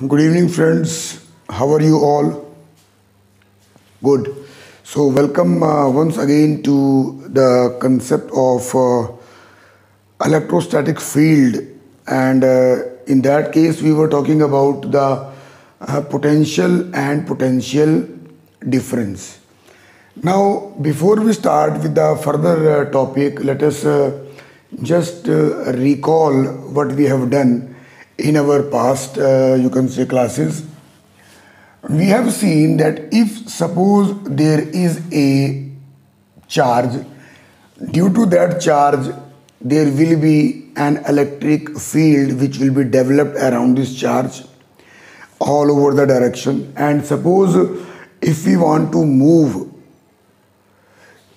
Good evening, friends. How are you all? Good. So, welcome once again to the concept of electrostatic field, and in that case, we were talking about the potential and potential difference. Now, before we start with the further topic, let us just recall what we have done in our past, you can say, classes. We have seen that if suppose there is a charge, due to that charge, there will be an electric field which will be developed around this charge all over the direction. And suppose if we want to move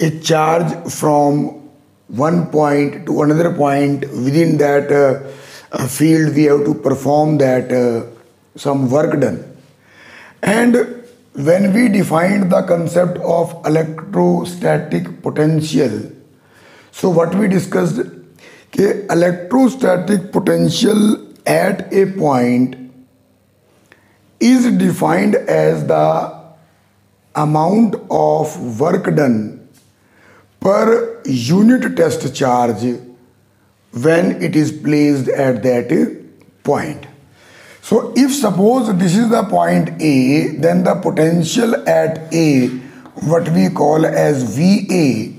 a charge from one point to another point within that field, we have to perform that some work done. And when we defined the concept of electrostatic potential, so what we discussed, कि electrostatic potential at a point is defined as the amount of work done per unit test charge when it is placed at that point. So if suppose this is the point A, then the potential at A, what we call as VA,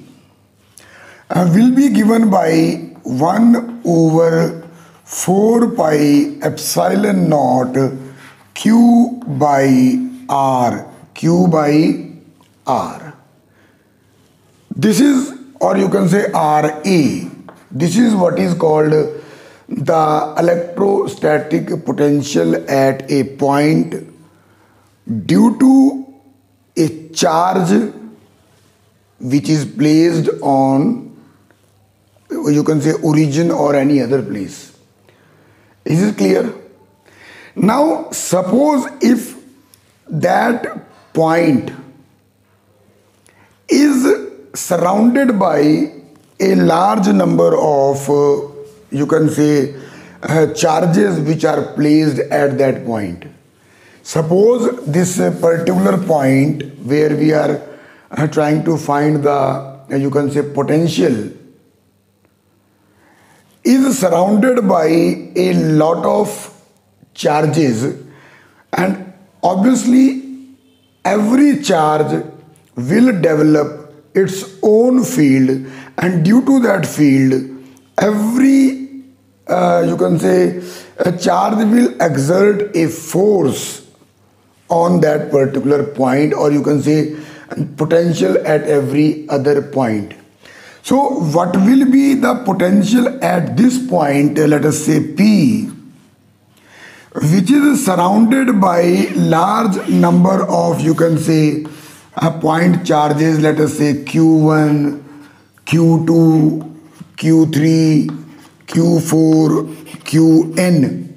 will be given by 1 over 4 pi epsilon naught Q by R. Q by R. This is, or you can say RA. This is what is called the electrostatic potential at a point due to a charge which is placed on, you can say, origin or any other place. Is it clear? Now suppose if that point is surrounded by a large number of you can say charges which are placed at that point. Suppose this particular point where we are trying to find the you can say potential is surrounded by a lot of charges, and obviously every charge will develop its own field, and due to that field every you can say a charge will exert a force on that particular point, or you can say potential at every other point. So what will be the potential at this point, let us say P, which is surrounded by large number of you can say point charges, let us say Q1, Q2, Q3, Q4, Qn,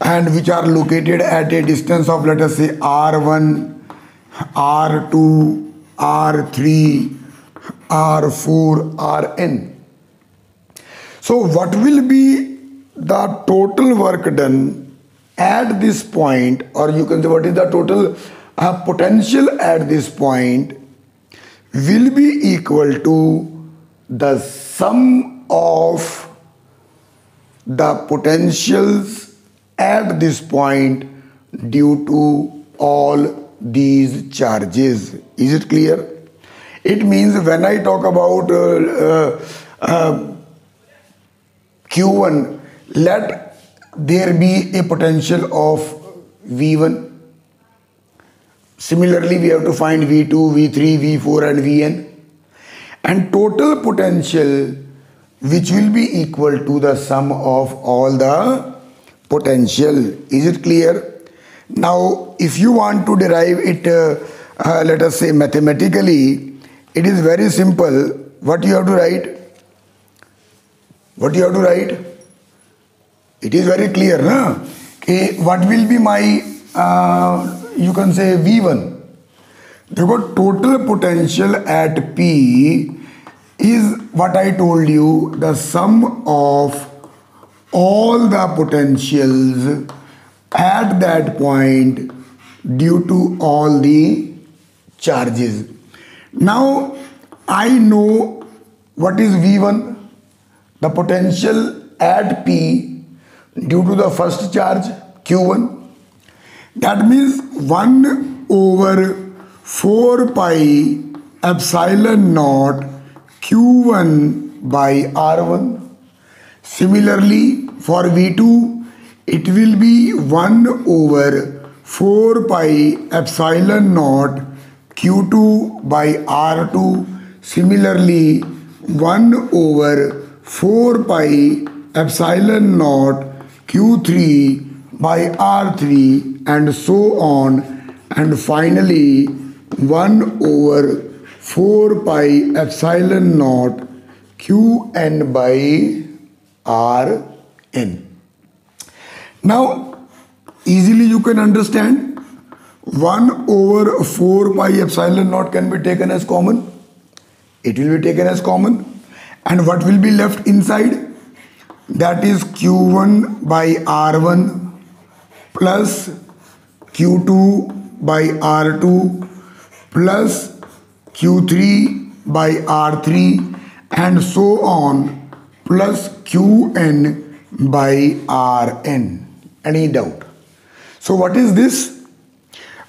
and which are located at a distance of, let us say, R1, R2, R3, R4, Rn. So what will be the total work done at this point, or you can say what is the total potential at this point, will be equal to the sum of the potentials at this point due to all these charges. Is it clear? It means when I talk about Q1, let there be a potential of V1. Similarly, we have to find V2, V3, V4 and Vn. And total potential which will be equal to the sum of all the potential. Is it clear? Now, if you want to derive it, let us say mathematically, it is very simple. What you have to write? What you have to write? It is very clear, na? Okay, what will be my, you can say V1. The total potential at P is what I told you, the sum of all the potentials at that point due to all the charges. Now I know what is V1, the potential at P due to the first charge Q1. That means 1 over 4 pi epsilon naught Q1 by R1. Similarly, for V2, it will be 1 over 4 pi epsilon naught Q2 by R2. Similarly, 1 over 4 pi epsilon naught Q3 by R3 and so on, and finally 1 over 4 pi epsilon naught Qn by Rn. Now easily you can understand 1 over 4 pi epsilon naught can be taken as common. It will be taken as common, and what will be left inside? That is Q1 by R1 plus Q2 by R2 plus Q3 by R3 and so on, plus Qn by Rn. Any doubt? So what is this?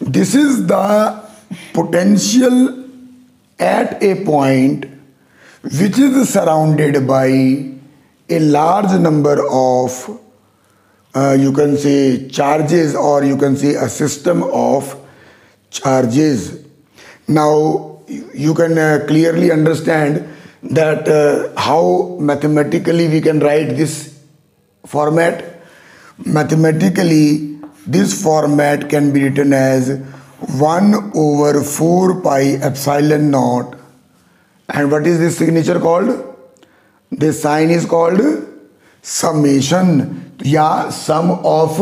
This is the potential at a point which is surrounded by a large number of you can say charges, or you can say a system of charges. Now you can clearly understand that how mathematically we can write this format. Mathematically, this format can be written as 1 over 4 pi epsilon naught, and what is this signature called? This sign is called summation. Yeah, sum of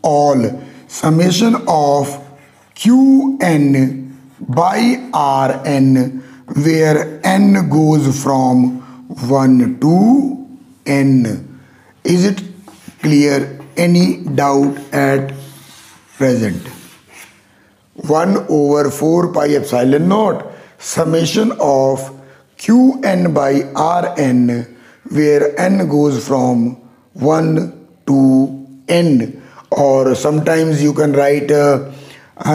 all. Summation of Qn by Rn, where n goes from 1 to n. Is it clear? Any doubt at present? 1 over 4 pi epsilon naught summation of Qn by Rn, where n goes from 1 to n, or sometimes you can write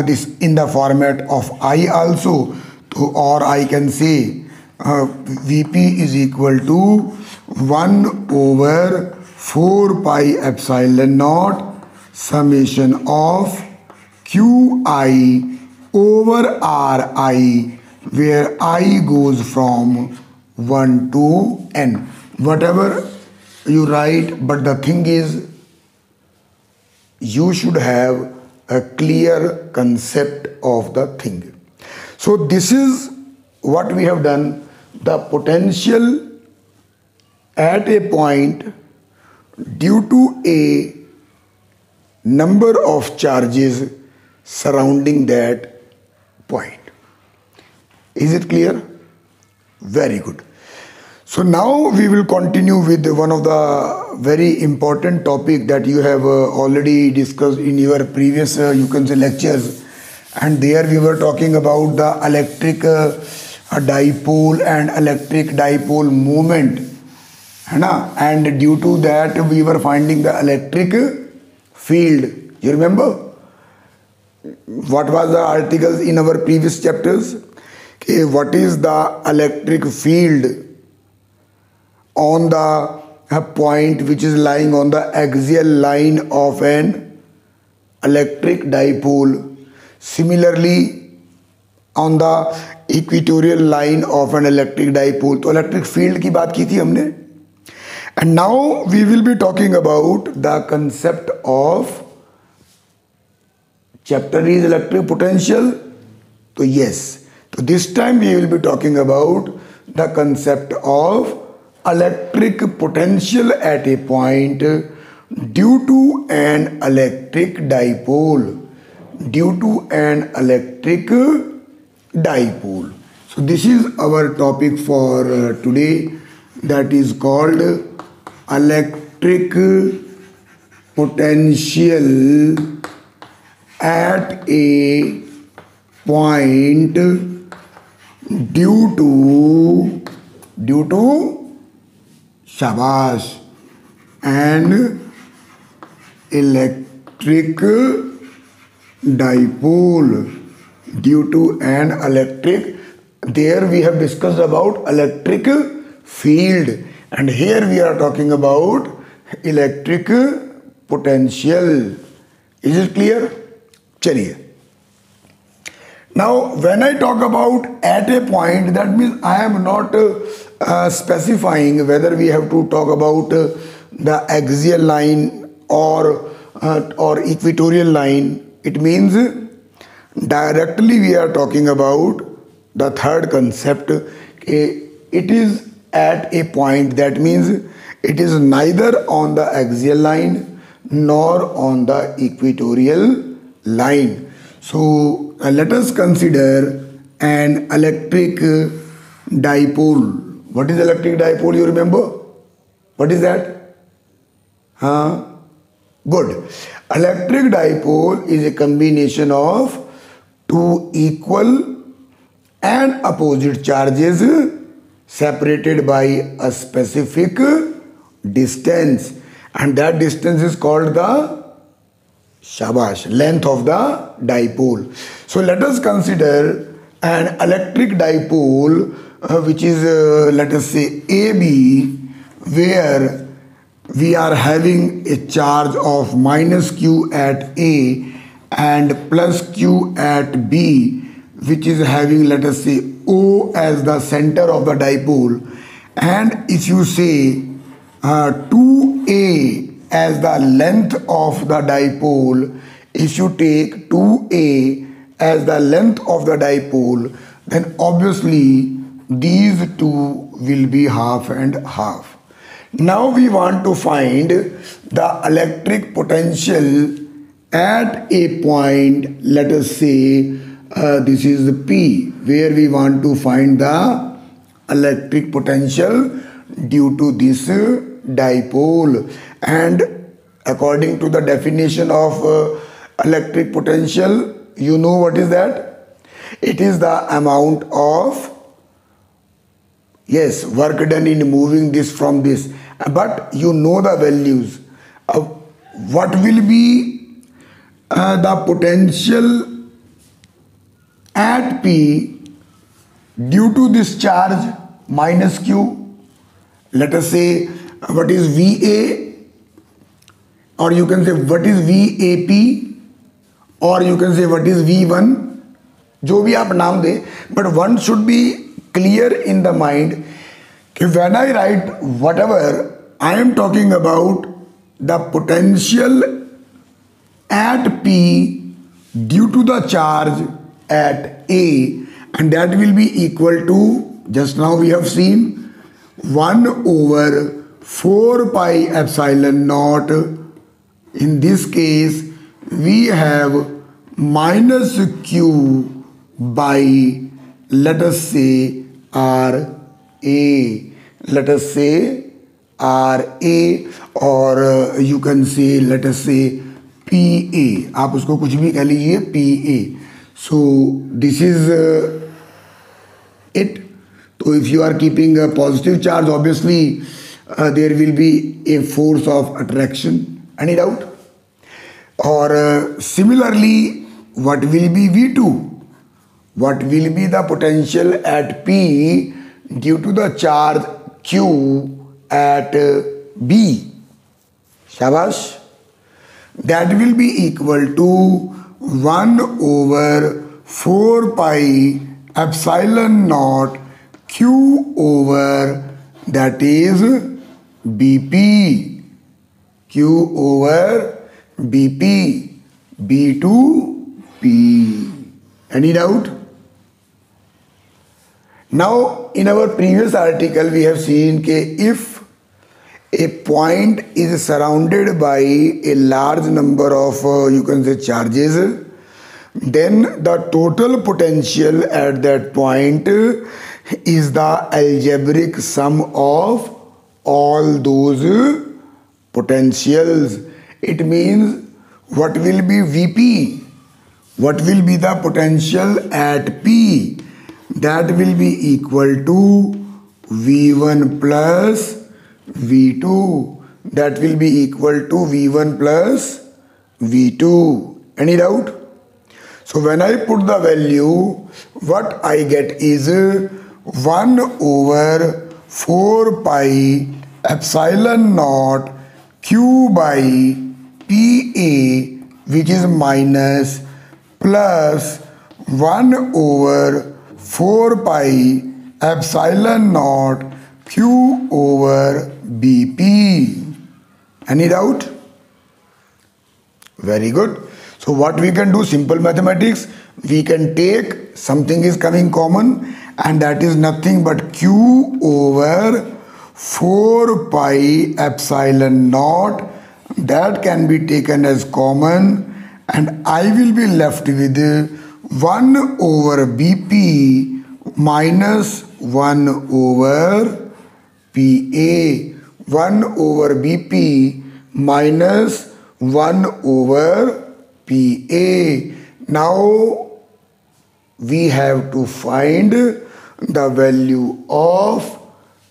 this in the format of I also, or I can say Vp is equal to 1 over 4 pi epsilon naught summation of Qi over Ri, where I goes from 1 to n. Whatever you write, but the thing is, you should have a clear concept of the thing. So this is what we have done. The potential at a point due to a number of charges surrounding that point. Is it clear? Very good. So now we will continue with one of the very important topic that you have already discussed in your previous you can say lectures, and there we were talking about the electric dipole and electric dipole moment, and due to that we were finding the electric field. You remember what was the articles in our previous chapters? Okay, what is the electric field on the point which is lying on the axial line of an electric dipole? Similarly, on the equatorial line of an electric dipole. तो electric field की बात की थी हमने. And now we will be talking about the concept of chapter is electric potential. So yes, so this time we will be talking about the concept of electric potential at a point due to an electric dipole. Due to an electric dipole. So this is our topic for today, that is called electric potential at a point due to shabash an electric dipole, due to an electric. There we have discussed about electric field, and here we are talking about electric potential. Is it clear? Chaliye. Now when I talk about at a point, that means I am not specifying whether we have to talk about the axial line or equatorial line. It means directly we are talking about the third concept. It is at a point, that means it is neither on the axial line nor on the equatorial line. So let us consider an electric dipole. What is electric dipole, you remember? What is that? Good. Electric dipole is a combination of two equal and opposite charges separated by a specific distance, and that distance is called the shabash, length of the dipole. So let us consider an electric dipole which is let us say AB, where we are having a charge of minus q at A and plus q at B, which is having, let us say, O as the center of the dipole. And if you say 2A as the length of the dipole, if you take 2A as the length of the dipole, then obviously these two will be half and half. Now we want to find the electric potential at a point, let us say this is P, where we want to find the electric potential due to this dipole. And according to the definition of electric potential, you know what is that? It is the amount of, yes, work done in moving this from this. But you know the values of what will be the potential at P due to this charge minus Q. Let us say what is VA, or you can say what is VAP, or you can say what is V1, जो भी आप नाम दे, but one should be clear in the mind. When I write whatever, I am talking about the potential at P due to the charge at A, and that will be equal to, just now we have seen, 1 over 4 pi epsilon naught. In this case, we have minus Q by, let us say, RA. Let us say RA, or you can say, let us say PA. आप उसको कुछ भी कह लीजिए, PA. So this is it. So if you are keeping a positive charge, obviously there will be a force of attraction. Any doubt? Or similarly, what will be V2? What will be the potential at P due to the charge Q at B? Shabash. That will be equal to 1 over 4 pi epsilon naught Q over, that is BP. Q over BP. B to P. Any doubt? Now, in our previous article, we have seen that if a point is surrounded by a large number of, you can say, charges, then the total potential at that point is the algebraic sum of all those potentials. it means what will be Vp? What will be the potential at P? That will be equal to V1 plus V2. That will be equal to V1 plus V2. Any doubt? So when I put the value, what I get is 1 over 4 pi epsilon naught Q by PA, which is minus, plus 1 over 4 pi epsilon naught Q over BP. Any doubt? Very good. So what we can do, simple mathematics, we can take something is coming common, and that is nothing but Q over 4 pi epsilon naught. That can be taken as common, and I will be left with 1 over BP minus 1 over PA. 1 over BP minus 1 over PA. Now we have to find the value of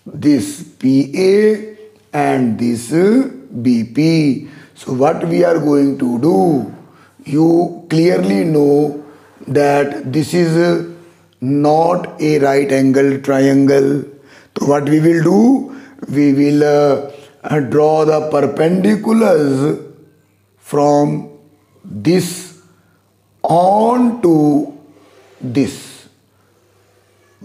this PA and this BP. So what we are going to do, you clearly know that this is not a right angle triangle. So what we will do, we will draw the perpendiculars from this on to this.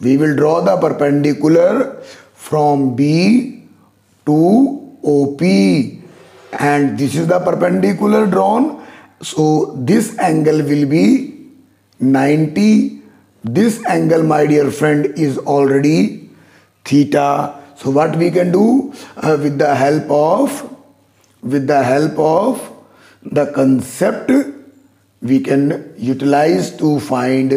We will draw the perpendicular from B to OP, and this is the perpendicular drawn. So this angle will be 90. This angle, my dear friend, is already theta. So what we can do, with the help of the concept, we can utilize to find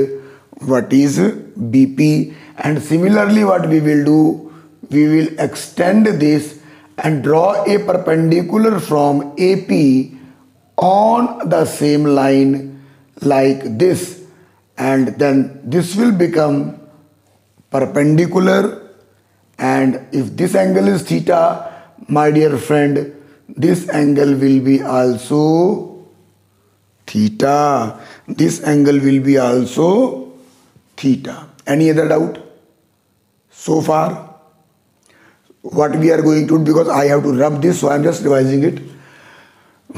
what is BP. And similarly, what we will do, we will extend this and draw a perpendicular from AP on the same line like this, and then this will become perpendicular. And if this angle is theta, my dear friend, this angle will be also theta. This angle will be also theta. Any other doubt so far? What we are going to do, because I have to rub this, so I am just revising it.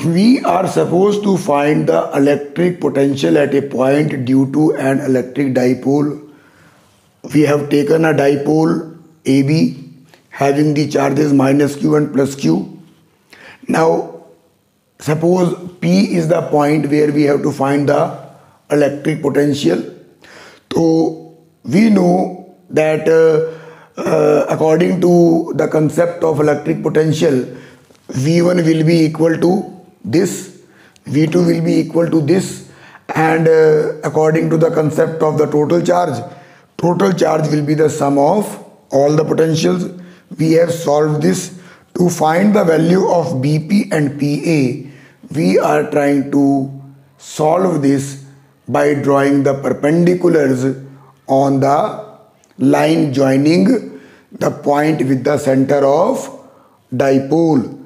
We are supposed to find the electric potential at a point due to an electric dipole. We have taken a dipole AB having the charges minus Q and plus Q. Now suppose P is the point where we have to find the electric potential. So we know that according to the concept of electric potential, V1 will be equal to this, V2 will be equal to this, and according to the concept of the total charge will be the sum of all the potentials. We have solved this. To find the value of BP and PA, we are trying to solve this by drawing the perpendiculars on the line joining the point with the center of dipole.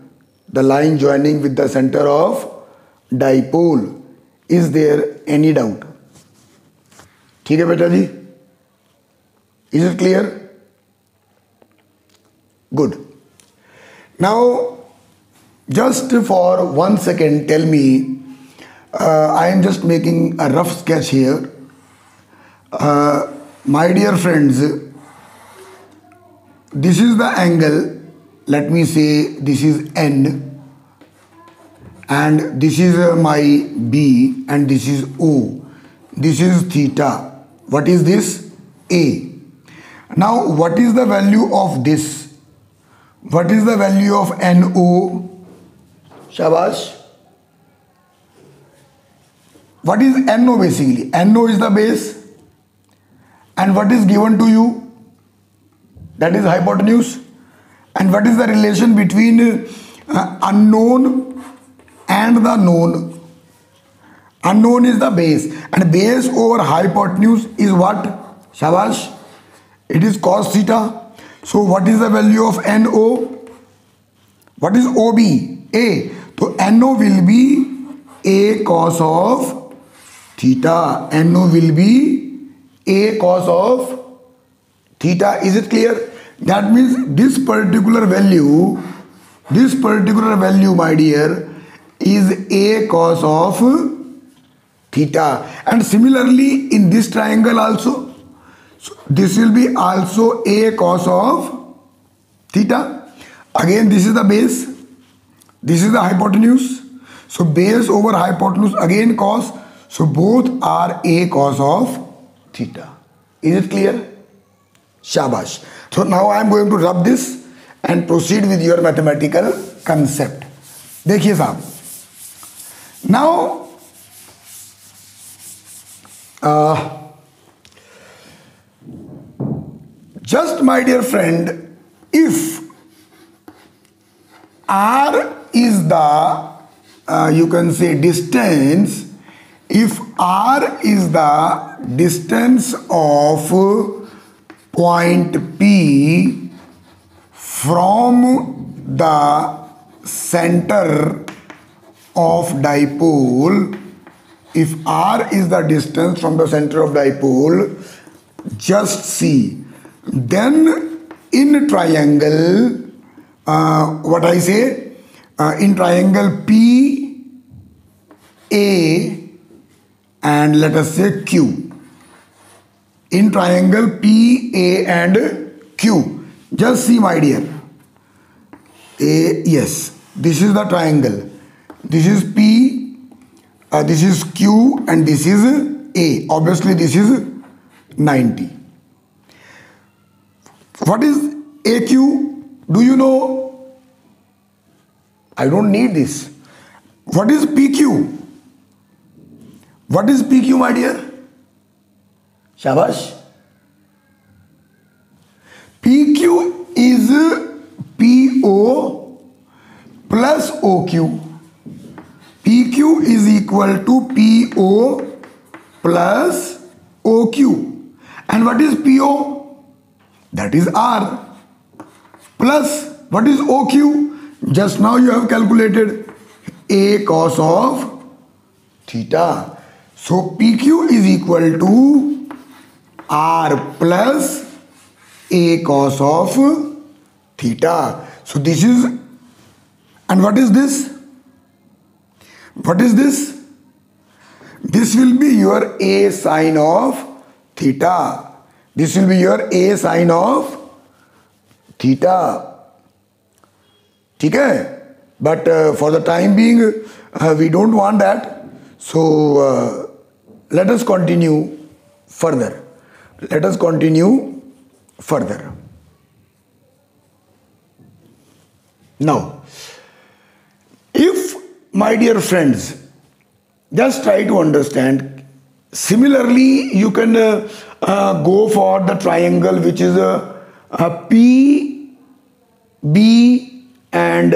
The line joining with the center of dipole. Is there any doubt? ठीक है बेटा जी? Is it clear? Good. Now, just for 1 second, tell me, I am just making a rough sketch here. My dear friends, this is the angle. Let me say this is N, and this is my B, and this is O. This is theta. What is this? A. Now, what is the value of this? What is the value of NO? Shabash. What is NO basically? NO is the base. And what is given to you? That is hypotenuse. And what is the relation between unknown and the known. Unknown is the base, and base over hypotenuse is what? Shabash. It is cos theta. So what is the value of NO? What is OB? A. So NO will be A cos of theta. NO will be A cos of theta. Is it clear? That means this particular value, my dear, is A cos of theta. And similarly in this triangle also, so this will be also A cos of theta. Again, this is the base, this is the hypotenuse. So base over hypotenuse, again cos. So both are A cos of theta. Is it clear? Shabash. So now I am going to rub this and proceed with your mathematical concept. देखिए साहब. Now just my dear friend, if R is the you can say distance, if R is the distance of point P from the center of dipole, if R is the distance from the center of dipole, just see, then in triangle, what I say, in triangle P, A and let us say Q. In triangle P, A and Q. Just see my dear. A, yes, this is the triangle. This is P, this is Q and this is A. Obviously this is 90. What is AQ? Do you know? I don't need this. What is PQ? What is PQ, my dear? Shabash. PQ is PO plus OQ. PQ is equal to PO plus OQ. And what is PO? That is R. Plus, what is OQ? Just now you have calculated A cos of theta. So PQ is equal to R plus A cos of theta. So this is, and what is this? What is this? This will be your A sine of theta. This will be your A sine of theta. ठीक है? But for the time being, we don't want that. So let us continue further. Let us continue further. Now, if, my dear friends, just try to understand. Similarly, you can go for the triangle which is P, B and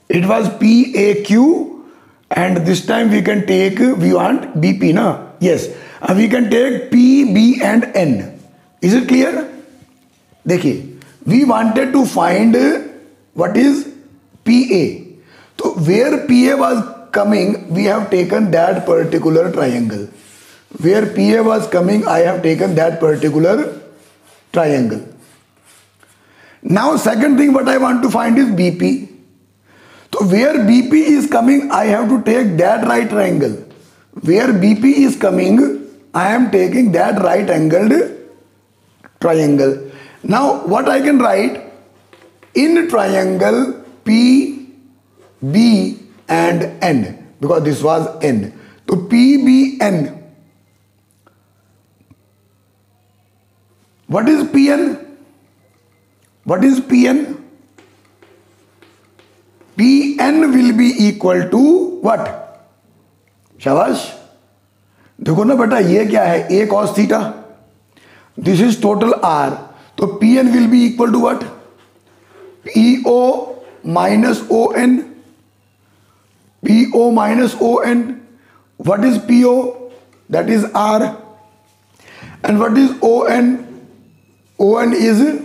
it was PAQ, and this time we can take, we want BP, na? Yes, we can take P, B and N. Is it clear? देखिए, we wanted to find what is PA. So where PA was coming, we have taken that particular triangle. Where PA was coming, I have taken that particular triangle. Now second thing what I want to find is BP. So where BP is coming, I have to take that right triangle. Where BP is coming, I am taking that right angled triangle. Now what I can write? In triangle P, B and N, because this was N. So PBN. What is PN? What is PN? PN will be equal to what? शाबाश. देखो ना बेटा, ये क्या है? A cos theta. This is total R. तो PN will be equal to what? PO minus ON. PO minus ON. What is PO? That is R. And what is ON? ON is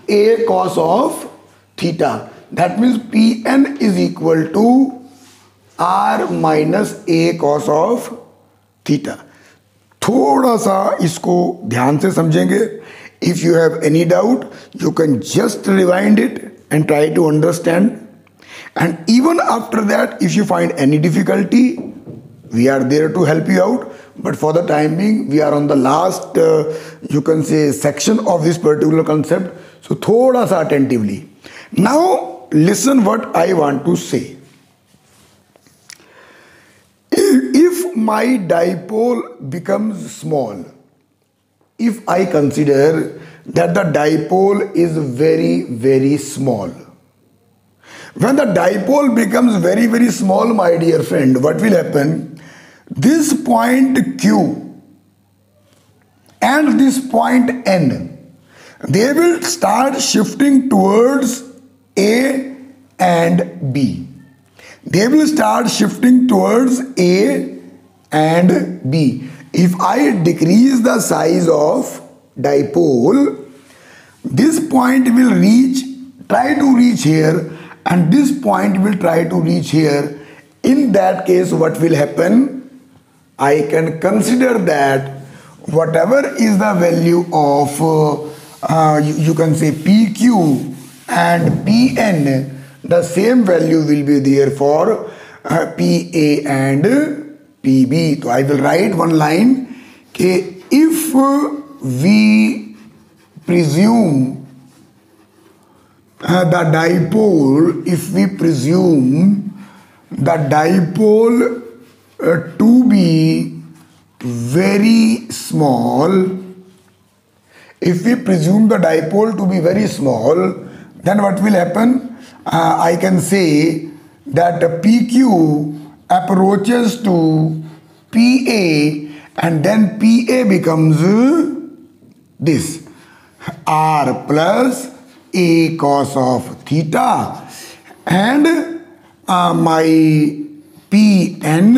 A cos of theta. That means PN is equal to R minus A cos of theta. थोड़ा सा इसको ध्यान से समझेंगे. If you have any doubt, you can just rewind it and try to understand. And even after that, if you find any difficulty, we are there to help you out. But for the time being, we are on the last, you can say, section of this particular concept. So, thoda sa attentively. Now, listen what I want to say. If my dipole becomes small, if I consider that the dipole is very, very small, when the dipole becomes very, very small, my dear friend, what will happen? This point Q and this point N, they will start shifting towards A and B. They will start shifting towards A and B. If I decrease the size of dipole, this point will try to reach here, and this point will try to reach here. In that case, what will happen? I can consider that whatever is the value of, you can say PQ and PN, the same value will be there for PA and PB. So I will write one line, okay, if we presume the dipole, to be very small, then what will happen? I can say that PQ approaches to PA, and then PA becomes this R plus A cos of theta, and my PN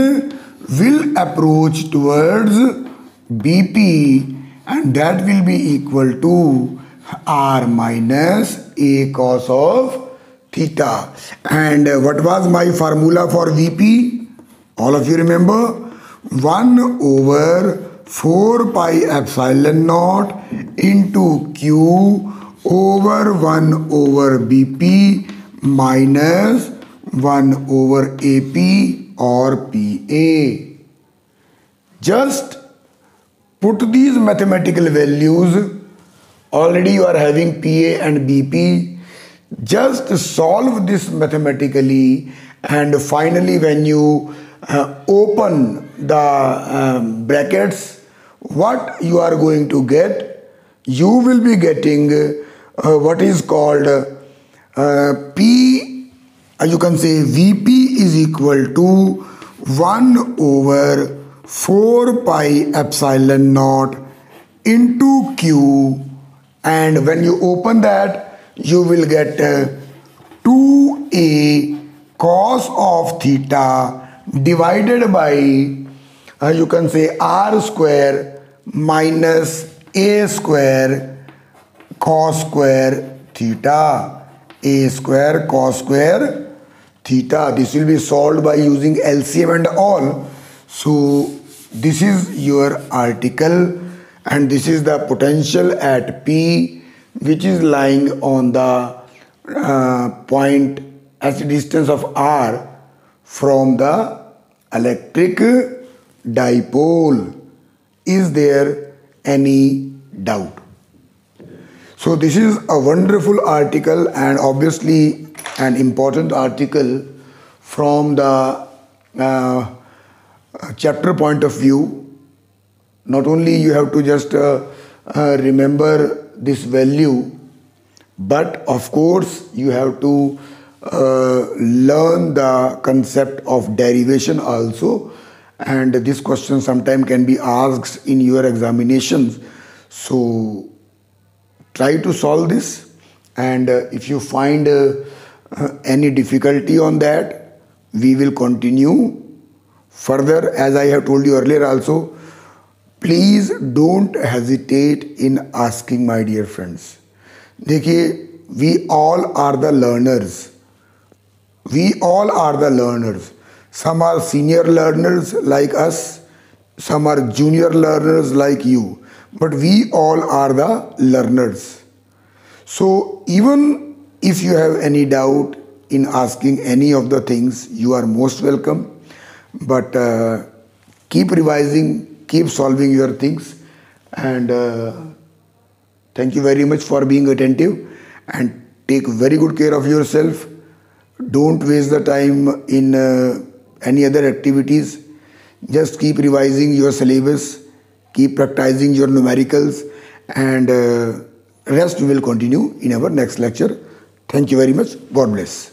will approach towards BP, and that will be equal to R minus A cos of theta. And what was my formula for VP? All of you remember? 1 over 4 pi epsilon naught into Q over 1 over BP minus 1 over AP or PA. Just put these mathematical values. Already you are having PA and BP. Just solve this mathematically, and finally when you open the brackets, what you are going to get? You will be getting what is called P, you can say VP is equal to 1 over 4 pi epsilon naught into Q, and when you open that, you will get 2A cos of theta divided by, you can say, R square minus A square cos square theta. A square cos square theta. This will be solved by using LCM and all. So this is your article, and this is the potential at P, which is lying on the point at the distance of R from the electric dipole. Is there any doubt? So this is a wonderful article, and obviously an important article from the chapter point of view. Not only you have to just remember this value, but of course you have to learn the concept of derivation also, and this question sometime can be asked in your examinations. So try to solve this, and if you find any difficulty on that, we will continue further. As I have told you earlier also, please don't hesitate in asking, my dear friends. देखिए, we all are the learners. We all are the learners. Some are senior learners like us, some are junior learners like you, but we all are the learners. So even if you have any doubt in asking any of the things, you are most welcome. But keep revising, keep solving your things, and thank you very much for being attentive, and take very good care of yourself. Don't waste the time in any other activities. Just keep revising your syllabus, keep practicing your numericals, and rest we will continue in our next lecture. Thank you very much. God bless.